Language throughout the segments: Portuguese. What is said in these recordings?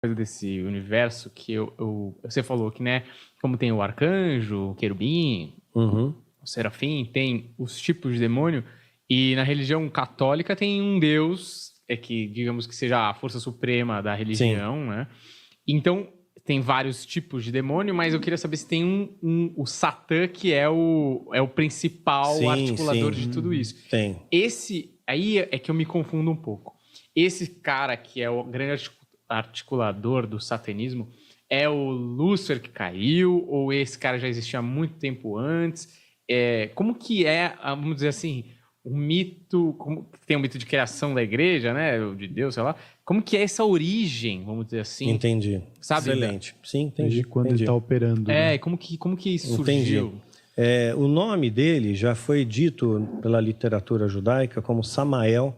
coisa desse universo que você falou que, né, como tem o arcanjo, o querubim, o serafim, tem os tipos de demônio, e na religião católica tem um deus, que digamos que seja a força suprema da religião, né? Então, tem vários tipos de demônio, mas eu queria saber se tem o Satã, que é o principal articulador de tudo isso. Tem. Esse aí é que eu me confundo um pouco. Esse cara que é o grande articulador do satanismo é o Lúcifer que caiu, ou esse cara já existia há muito tempo antes? Como que é, vamos dizer assim, o mito, tem o mito de criação da igreja, né, de Deus, sei lá, como que é essa origem, vamos dizer assim? Entendi. Sabe? Excelente. Sim, entendi. Desde quando ele está operando. Né? Como que isso surgiu? O nome dele já foi dito pela literatura judaica como Samael,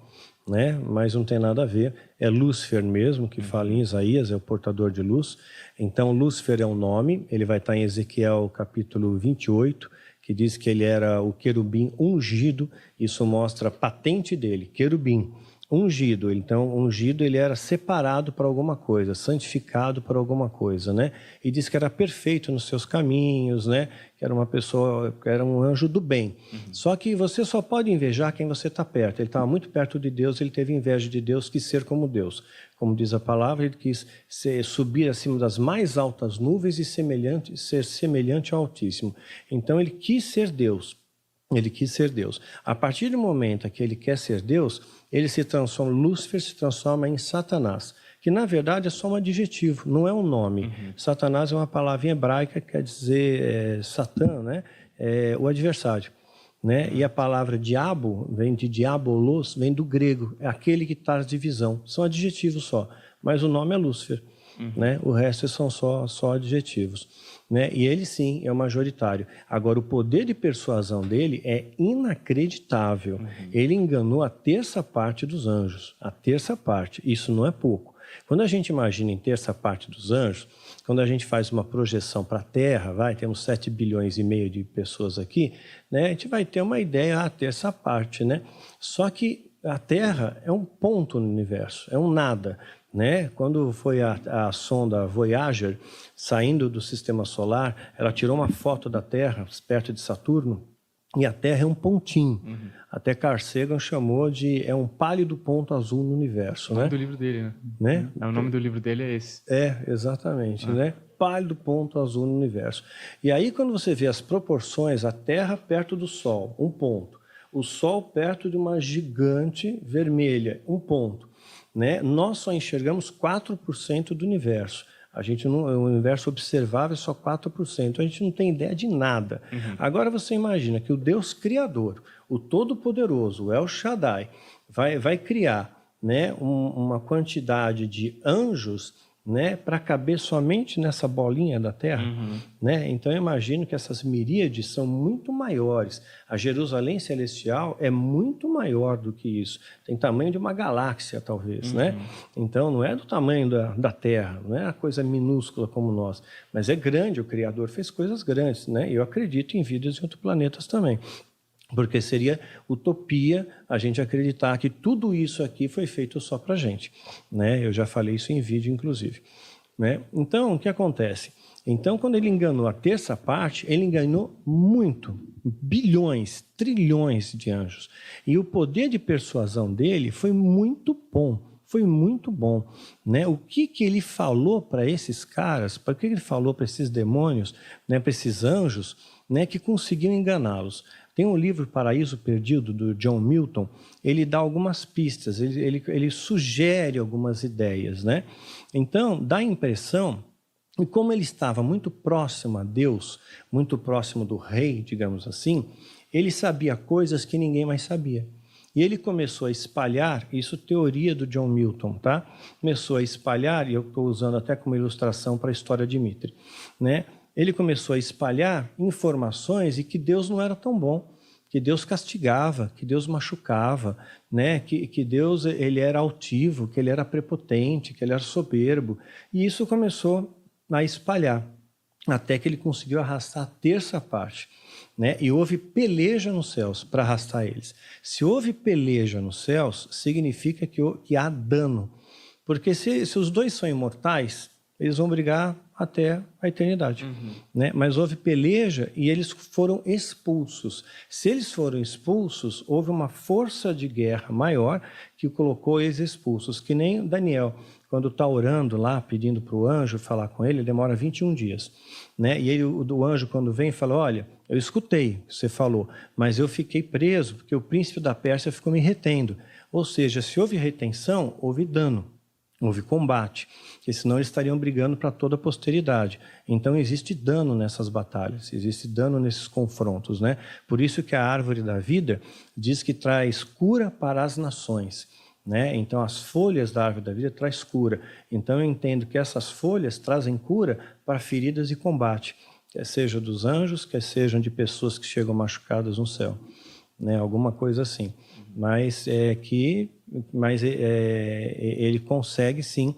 né? Mas não tem nada a ver. É Lúcifer mesmo, que fala em Isaías, é o portador de luz. Então, Lúcifer é um nome, ele vai estar em Ezequiel capítulo 28, que diz que ele era o querubim ungido. Isso mostra a patente dele, querubim ungido. Então, ungido, ele era separado para alguma coisa, santificado para alguma coisa, né? E diz que era perfeito nos seus caminhos, né? Que era uma pessoa, que era um anjo do bem. Só que você só pode invejar quem você está perto. Ele estava muito perto de Deus, ele teve inveja de Deus, quis ser como Deus. Como diz a palavra, ele quis subir acima das mais altas nuvens e ser semelhante ao Altíssimo. Então, ele quis ser Deus. Ele quis ser Deus. A partir do momento que ele quer ser Deus, ele se transforma, Lúcifer se transforma em Satanás, que na verdade é só um adjetivo, não é um nome. Satanás é uma palavra em hebraica que quer dizer Satã, né? O adversário. Né? E a palavra diabo vem de diabolos, vem do grego, é aquele que traz divisão. São adjetivos só, mas o nome é Lúcifer. Né? O resto são só adjetivos. Né? E ele sim é o majoritário. Agora, o poder de persuasão dele é inacreditável. Ele enganou a terça parte dos anjos. A terça parte, isso não é pouco. Quando a gente imagina em terça parte dos anjos, quando a gente faz uma projeção para a Terra, temos 7 bilhões e meio de pessoas aqui, né? A gente vai ter uma ideia, a terça parte, né? Só que a Terra é um ponto no universo, é um nada. Né? Quando foi a sonda Voyager saindo do sistema solar, ela tirou uma foto da Terra perto de Saturno e a Terra é um pontinho. Até Carl Sagan chamou de um pálido ponto azul no universo. O nome do livro dele, né? O nome do livro dele é esse. Exatamente, né? Pálido ponto azul no universo. E aí quando você vê as proporções, a Terra perto do Sol, um ponto. O Sol perto de uma gigante vermelha, um ponto. Né? Nós só enxergamos 4% do universo. O universo observável é só 4%. A gente não tem ideia de nada. Agora você imagina que o Deus Criador, o Todo-Poderoso, o El Shaddai, vai criar, né, uma quantidade de anjos, né, para caber somente nessa bolinha da Terra. Né? Então eu imagino que essas miríades são muito maiores. A Jerusalém Celestial é muito maior do que isso. Tem tamanho de uma galáxia, talvez. Né? Então não é do tamanho da Terra, não é uma coisa minúscula como nós, mas é grande. O Criador fez coisas grandes. Né? E eu acredito em vidas em outros planetas também. Porque seria utopia a gente acreditar que tudo isso aqui foi feito só para a gente. Né? Eu já falei isso em vídeo, inclusive. Né? Então, o que acontece? Então, quando ele enganou a terça parte, ele enganou muito, bilhões, trilhões de anjos. E o poder de persuasão dele foi muito bom. Foi muito bom. Né? O que ele falou para esses caras, para que ele falou para esses demônios, né, para esses anjos, né, que conseguiram enganá-los? Tem um livro, Paraíso Perdido, do John Milton, ele dá algumas pistas, ele sugere algumas ideias, né? Então, dá a impressão, e como ele estava muito próximo a Deus, muito próximo do rei, digamos assim, ele sabia coisas que ninguém mais sabia. E ele começou a espalhar, isso é teoria do John Milton, tá? Começou a espalhar, e eu estou usando até como ilustração para a história de Mitre, né? Ele começou a espalhar informações e que Deus não era tão bom, que Deus castigava, que Deus machucava, né? que Deus ele era altivo, que ele era prepotente, que ele era soberbo. E isso começou a espalhar, até que ele conseguiu arrastar a terça parte. Né? E houve peleja nos céus para arrastar eles. Se houve peleja nos céus, significa que há dano. Porque se os dois são imortais, eles vão brigar até a eternidade. Né? Mas houve peleja e eles foram expulsos. Se eles foram expulsos, houve uma força de guerra maior que colocou eles expulsos. Que nem Daniel, quando está orando lá, pedindo para o anjo falar com ele, demora 21 dias. Né? E ele, o anjo, quando vem, fala, olha, eu escutei o que você falou, mas eu fiquei preso porque o príncipe da Pérsia ficou me retendo. Ou seja, se houve retenção, houve dano. Houve combate, porque senão eles estariam brigando para toda a posteridade. Então existe dano nessas batalhas, existe dano nesses confrontos, né? Por isso que a árvore da vida diz que traz cura para as nações, né? Então as folhas da árvore da vida traz cura. Então eu entendo que essas folhas trazem cura para feridas e combate, quer seja dos anjos, quer sejam de pessoas que chegam machucadas no céu, né? Alguma coisa assim. Mas ele consegue sim,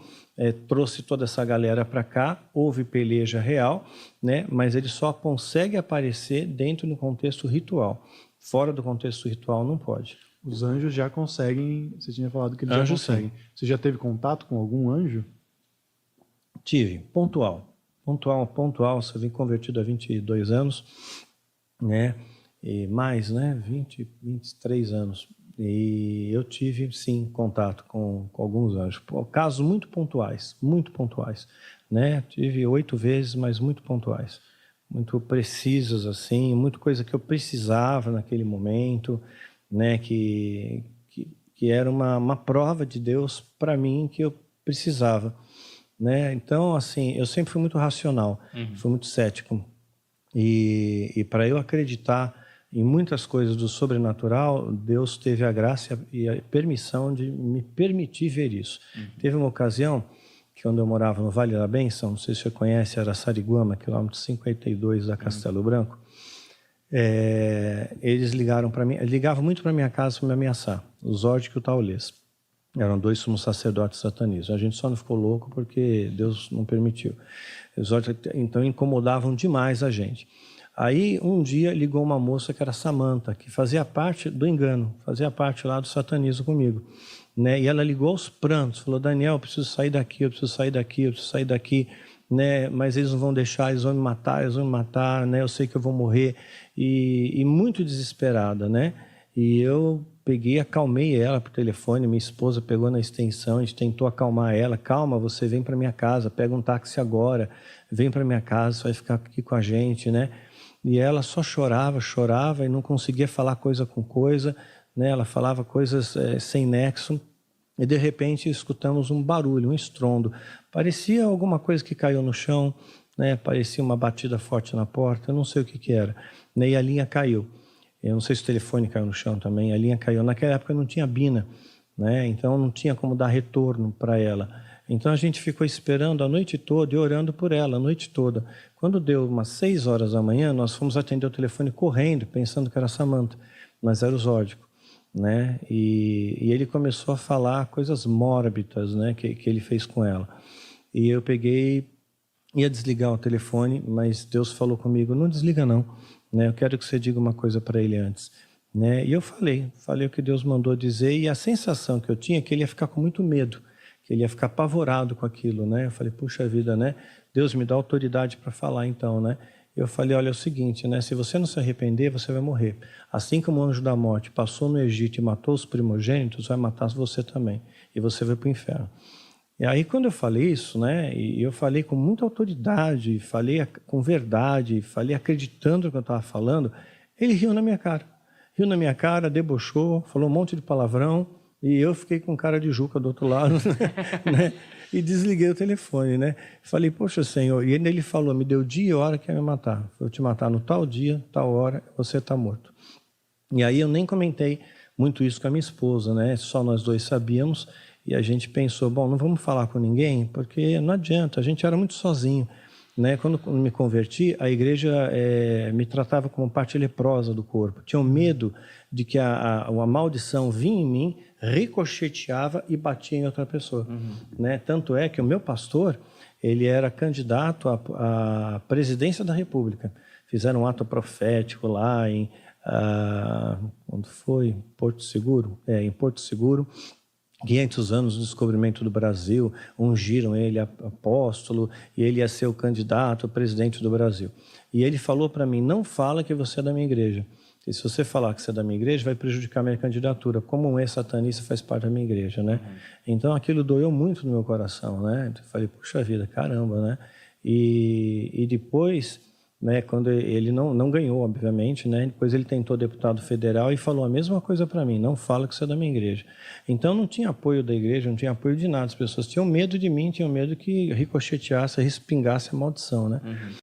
trouxe toda essa galera para cá, houve peleja real, né? Mas ele só consegue aparecer dentro do contexto ritual. Fora do contexto ritual não pode. Os anjos já conseguem, você tinha falado que eles já conseguem. Sim. Você já teve contato com algum anjo? Tive, pontual, você vem convertido há 22 anos, né? E mais, né? 23 anos. E eu tive, sim, contato com alguns anjos. Casos muito pontuais, né? Tive 8 vezes, mas muito pontuais. Muito precisos, assim, muita coisa que eu precisava naquele momento, né? Que era uma prova de Deus para mim que eu precisava, né? Então, assim, eu sempre fui muito racional, fui muito cético. E para eu acreditar em muitas coisas do sobrenatural, Deus teve a graça e a permissão de me permitir ver isso. Teve uma ocasião que quando eu morava no Vale da Bênção, não sei se você conhece, era Sariguama, quilômetro 52 da Castelo Branco, eles ligaram para mim, ligavam muito para minha casa para me ameaçar, o Zord e o Taulês. Eram 2 sumos sacerdotes satanistas. A gente só não ficou louco porque Deus não permitiu. Então incomodavam demais a gente. Aí, um dia, ligou uma moça que era Samanta, que fazia parte do engano, fazia parte lá do satanismo comigo. Né? E ela ligou aos prantos, falou, Daniel, eu preciso sair daqui, eu preciso sair daqui, né? Mas eles não vão deixar, eles vão me matar, né? Eu sei que eu vou morrer. E muito desesperada, né? E eu peguei, acalmei ela por telefone, minha esposa pegou na extensão, a gente tentou acalmar ela, calma, você vem para minha casa, pega um táxi agora, vem para minha casa, você vai ficar aqui com a gente, né? E ela só chorava e não conseguia falar coisa com coisa, né? Ela falava coisas sem nexo. E de repente escutamos um barulho, um estrondo. Parecia alguma coisa que caiu no chão, né? Parecia uma batida forte na porta, eu não sei o que era. E a linha caiu. Eu não sei se o telefone caiu no chão também, a linha caiu. Naquela época não tinha bina, né? Então não tinha como dar retorno para ela. Então a gente ficou esperando a noite toda e orando por ela a noite toda. Quando deu umas 6 horas da manhã, nós fomos atender o telefone correndo, pensando que era Samanta, mas era o Zórdico, né? E ele começou a falar coisas mórbidas, né, que ele fez com ela. E eu peguei, ia desligar o telefone, mas Deus falou comigo, não desliga não, né? Eu quero que você diga uma coisa para ele antes. Né? E eu falei o que Deus mandou dizer, e a sensação que eu tinha é que ele ia ficar com muito medo, que ele ia ficar apavorado com aquilo, né? Eu falei, puxa vida, né? Deus me dá autoridade para falar então, né? Eu falei, olha, é o seguinte, né? Se você não se arrepender, você vai morrer. Assim como o anjo da morte passou no Egito e matou os primogênitos, vai matar você também. E você vai para o inferno. E aí quando eu falei isso, né? E eu falei com muita autoridade, falei com verdade, falei acreditando no que eu estava falando, ele riu na minha cara. Riu na minha cara, debochou, falou um monte de palavrão, e eu fiquei com cara de Juca do outro lado, né? E desliguei o telefone, né? Falei, poxa, Senhor. E ele falou, me deu dia e hora que ia me matar. Vou te matar no tal dia, tal hora, você está morto. E aí eu nem comentei muito isso com a minha esposa, né? Só nós dois sabíamos. E a gente pensou, bom, não vamos falar com ninguém, porque não adianta, a gente era muito sozinho. Né? Quando me converti, a igreja me tratava como parte leprosa do corpo. Tinham medo de que a maldição vinha em mim, ricocheteava e batia em outra pessoa. Né? Tanto é que o meu pastor, ele era candidato à presidência da República. Fizeram um ato profético lá em... onde foi? Porto Seguro? Em Porto Seguro. 500 anos do descobrimento do Brasil, ungiram ele apóstolo e ele ia ser o candidato a presidente do Brasil. E ele falou para mim, não fala que você é da minha igreja. E se você falar que você é da minha igreja, vai prejudicar a minha candidatura. Como um ex-satanista faz parte da minha igreja, né? Então aquilo doeu muito no meu coração, né? Eu falei, puxa vida, caramba, né? E depois, né, quando ele não ganhou, obviamente, né? Depois ele tentou deputado federal e falou a mesma coisa para mim, não fala que você é da minha igreja. Então não tinha apoio da igreja, não tinha apoio de nada. As pessoas tinham medo de mim, tinham medo que ricocheteasse, respingasse a maldição, né?